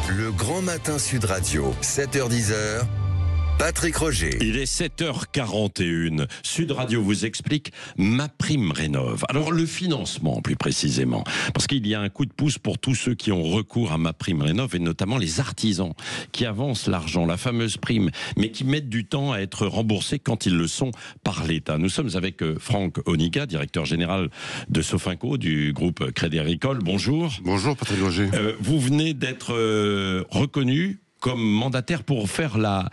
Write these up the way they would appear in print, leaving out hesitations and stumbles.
Le Grand Matin Sud Radio, 7h-10h, Patrick Roger. Il est 7h41. Sud Radio vous explique MaPrimeRénov'. Alors le financement plus précisément, parce qu'il y a un coup de pouce pour tous ceux qui ont recours à MaPrimeRénov' et notamment les artisans qui avancent l'argent, la fameuse prime, mais qui mettent du temps à être remboursés quand ils le sont par l'État. Nous sommes avec Franck Oniga, directeur général de Sofinco, du groupe Crédit Agricole. Bonjour. Bonjour Patrick Roger. Vous venez d'être reconnu comme mandataire pour faire la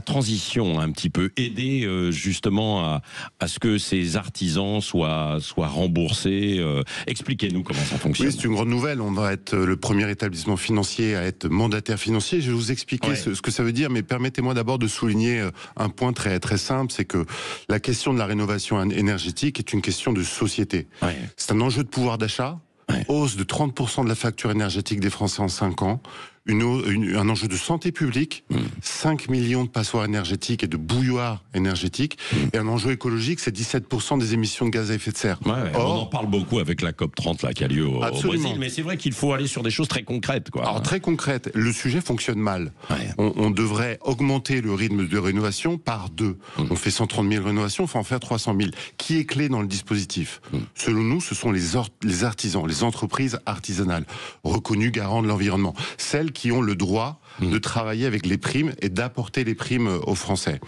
transition un petit peu, aider justement à ce que ces artisans soient remboursés. Expliquez-nous comment ça fonctionne. Oui, c'est une grande nouvelle. On va être le premier établissement financier à être mandataire financier. Je vais vous expliquer ce que ça veut dire, mais permettez-moi d'abord de souligner un point très, très simple, c'est que la question de la rénovation énergétique est une question de société. Ouais. C'est un enjeu de pouvoir d'achat, hausse de 30% de la facture énergétique des Français en 5 ans, un enjeu de santé publique, 5 millions de passoires énergétiques et de bouilloires énergétiques, et un enjeu écologique, c'est 17% des émissions de gaz à effet de serre. Or, on en parle beaucoup avec la COP30 là, qui a lieu au Brésil, mais c'est vrai qu'il faut aller sur des choses très concrètes, quoi. Alors très concrètes, le sujet fonctionne mal. On devrait augmenter le rythme de rénovation par 2. On fait 130 000 rénovations, il faut en faire 300 000. Qui est clé dans le dispositif? Selon nous, ce sont les artisans, les entreprises artisanales, reconnues garants de l'environnement. Celles qui ont le droit de travailler avec les primes et d'apporter les primes aux Français.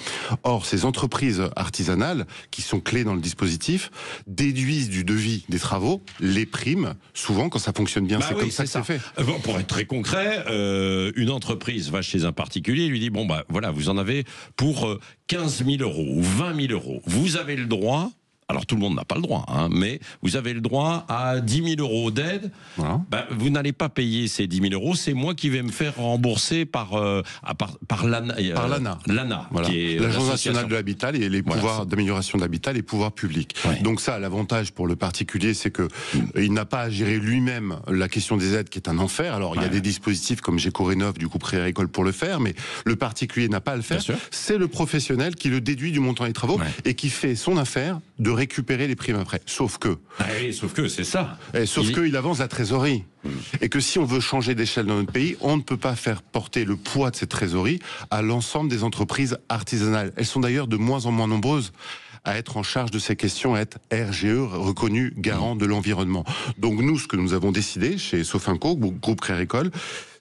Or, ces entreprises artisanales, qui sont clés dans le dispositif, déduisent du devis des travaux les primes. Souvent, quand ça fonctionne bien, c'est comme ça que c'est fait. Pour être très concret, une entreprise va chez un particulier et lui dit, bon, bah voilà, vous en avez pour 15 000 euros ou 20 000 euros. Vous avez le droit... Alors tout le monde n'a pas le droit, hein, mais vous avez le droit à 10 000 euros d'aide. Voilà. Ben, vous n'allez pas payer ces 10 000 euros, c'est moi qui vais me faire rembourser par l'ANA. L'ANA, voilà. Qui est l'Agence nationale de l'habitat et les pouvoirs d'amélioration de l'habitat, les pouvoirs publics. Ouais. Donc ça, l'avantage pour le particulier, c'est que il n'a pas à gérer lui-même la question des aides, qui est un enfer. Alors il y a des dispositifs comme Géco-Rénov' du groupe Crédit Agricole pour le faire, mais le particulier n'a pas à le faire. C'est le professionnel qui le déduit du montant des travaux et qui fait son affaire de récupérer les primes après. Sauf que... sauf que, c'est ça. Sauf qu'il avance la trésorerie. Et que si on veut changer d'échelle dans notre pays, on ne peut pas faire porter le poids de cette trésorerie à l'ensemble des entreprises artisanales. Elles sont d'ailleurs de moins en moins nombreuses à être en charge de ces questions, à être RGE, reconnu garant de l'environnement. Donc nous, ce que nous avons décidé chez Sofinco, groupe Crédit Agricole,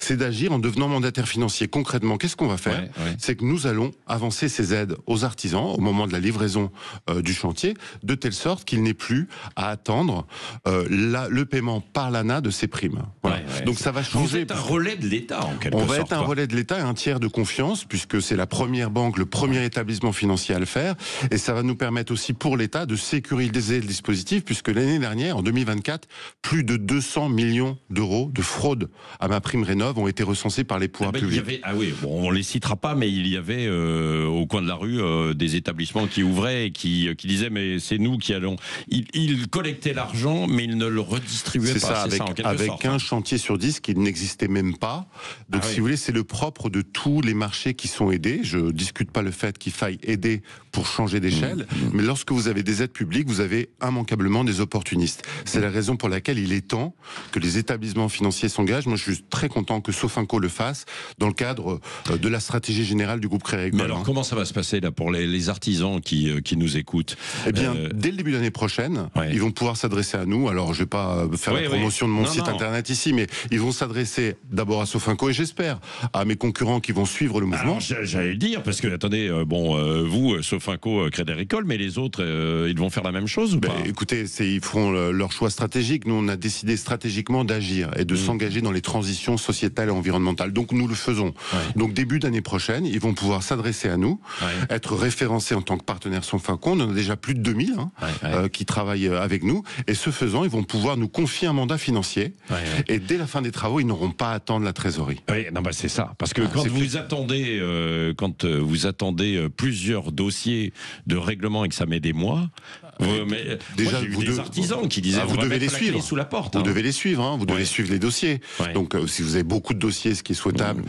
c'est d'agir en devenant mandataire financier. Concrètement, qu'est-ce qu'on va faire? C'est que nous allons avancer ces aides aux artisans au moment de la livraison du chantier, de telle sorte qu'il n'ait plus à attendre le paiement par l'ANA de ces primes. Voilà. Donc ça va changer. Vous êtes un relais de l'État en quelque sorte. On va être un relais de l'État et un tiers de confiance, puisque c'est la première banque, le premier établissement financier à le faire, et ça va nous permettre aussi pour l'État de sécuriser le dispositif, puisque l'année dernière, en 2024, plus de 200 millions d'euros de fraude à MaPrimeRénov' ont été recensés par les pouvoirs publics. On les citera pas, mais il y avait au coin de la rue des établissements qui ouvraient et qui disaient mais c'est nous qui allons. Ils collectaient l'argent, mais ils ne le redistribuaient pas. C'est ça, avec un chantier sur 10 qui n'existait même pas. Donc si vous voulez, c'est le propre de tous les marchés qui sont aidés. Je discute pas le fait qu'il faille aider pour changer d'échelle, mais lorsque vous avez des aides publiques, vous avez immanquablement des opportunistes. C'est la raison pour laquelle il est temps que les établissements financiers s'engagent. Moi, je suis très content que Sofinco le fasse dans le cadre de la stratégie générale du groupe Crédit Agricole. Mais alors, comment ça va se passer là pour les artisans qui nous écoutent? Eh bien, dès le début de l'année prochaine, ils vont pouvoir s'adresser à nous. Alors, je vais pas faire la promotion de mon site internet ici, mais ils vont s'adresser d'abord à Sofinco et j'espère à mes concurrents qui vont suivre le mouvement. J'allais le dire, parce que, attendez, vous, Sofinco, Crédit Agricole, mais les autres, ils vont faire la même chose ou pas? Écoutez, ils feront leur choix stratégique. Nous, on a décidé stratégiquement d'agir et de s'engager dans les transitions sociétales et environnementales. Donc, nous le faisons. Donc, début d'année prochaine, ils vont pouvoir s'adresser à nous, être référencés en tant que partenaire Sofinco. On en a déjà plus de 2000 qui travaillent avec nous. Et ce faisant, ils vont pouvoir nous confier un mandat financier. Et dès la fin des travaux, ils n'auront pas à attendre la trésorerie. C'est ça. Parce que quand vous attendez plusieurs dossiers de règlement et que ça met des mois, Mais déjà, moi, j'ai eu des artisans qui disaient vous devez les suivre sous la porte. Vous devez les suivre, hein. Vous devez suivre les dossiers. Ouais. Donc, si vous avez beaucoup de dossiers, ce qui est souhaitable,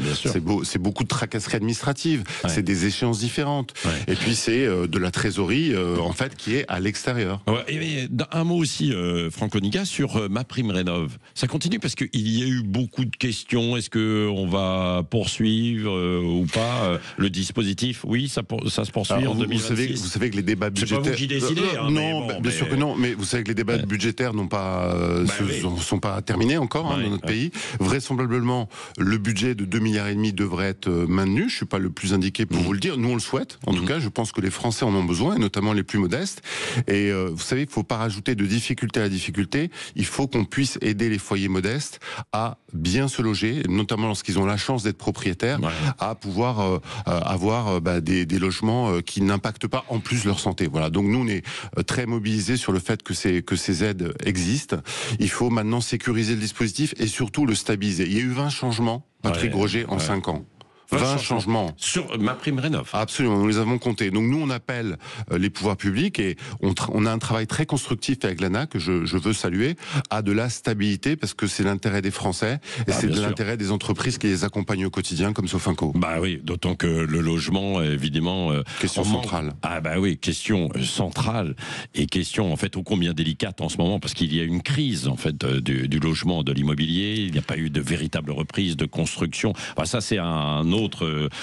c'est beaucoup de tracasseries administratives. Ouais. C'est des échéances différentes. Ouais. Et puis, c'est de la trésorerie, en fait, qui est à l'extérieur. Ouais, et un mot aussi, Franck Oniga, sur MaPrimeRénov'. Ça continue parce qu'il y a eu beaucoup de questions. Est-ce qu'on va poursuivre ou pas le dispositif? Oui, ça se poursuit. Alors, en 2026. vous savez que les débats budgétaires... C'est pas vous qui décidez. Non, bien sûr que non. Mais vous savez que les débats budgétaires n'ont pas, sont pas terminés encore dans notre pays. Vraisemblablement, le budget de 2,5 milliards devrait être maintenu. Je suis pas le plus indiqué pour vous le dire. Nous, on le souhaite. En tout cas, je pense que les Français en ont besoin, et notamment les plus modestes. Et vous savez, il faut pas rajouter de difficulté à la difficulté. Il faut qu'on puisse aider les foyers modestes à bien se loger, notamment lorsqu'ils ont la chance d'être propriétaires, à pouvoir avoir des logements qui n'impactent pas en plus leur santé. Voilà. Donc nous, on est très mobilisés sur le fait que ces aides existent. Il faut maintenant sécuriser le dispositif et surtout le stabiliser. Il y a eu 20 changements, Patrick Groget, en 5 ans. 20 changements. Sur MaPrimeRénov'. Absolument, nous les avons comptés. Donc nous, on appelle les pouvoirs publics et on a un travail très constructif avec l'ANA, que je veux saluer, à de la stabilité, parce que c'est l'intérêt des Français et c'est de l'intérêt des entreprises qui les accompagnent au quotidien, comme Sofinco. Bah oui, d'autant que le logement, évidemment... question centrale. Ah bah oui, question centrale et question en fait ô combien délicate en ce moment, parce qu'il y a une crise en fait du logement, de l'immobilier. Il n'y a pas eu de véritable reprise de construction. Enfin, ça, c'est un autre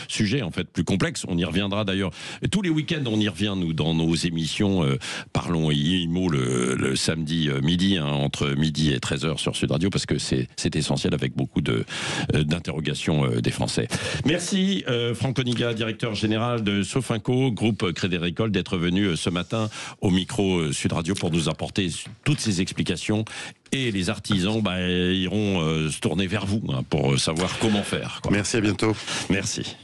sujet en fait plus complexe. On y reviendra d'ailleurs tous les week-ends. On y revient nous dans nos émissions. Parlons IMO le samedi midi, entre midi et 13h sur Sud Radio, parce que c'est essentiel avec beaucoup d'interrogations des Français. Merci Franck Oniga, directeur général de Sofinco, groupe Crédit Agricole, d'être venu ce matin au micro Sud Radio pour nous apporter toutes ces explications. Et les artisans iront se tourner vers vous pour savoir comment faire. Merci, à bientôt. Merci.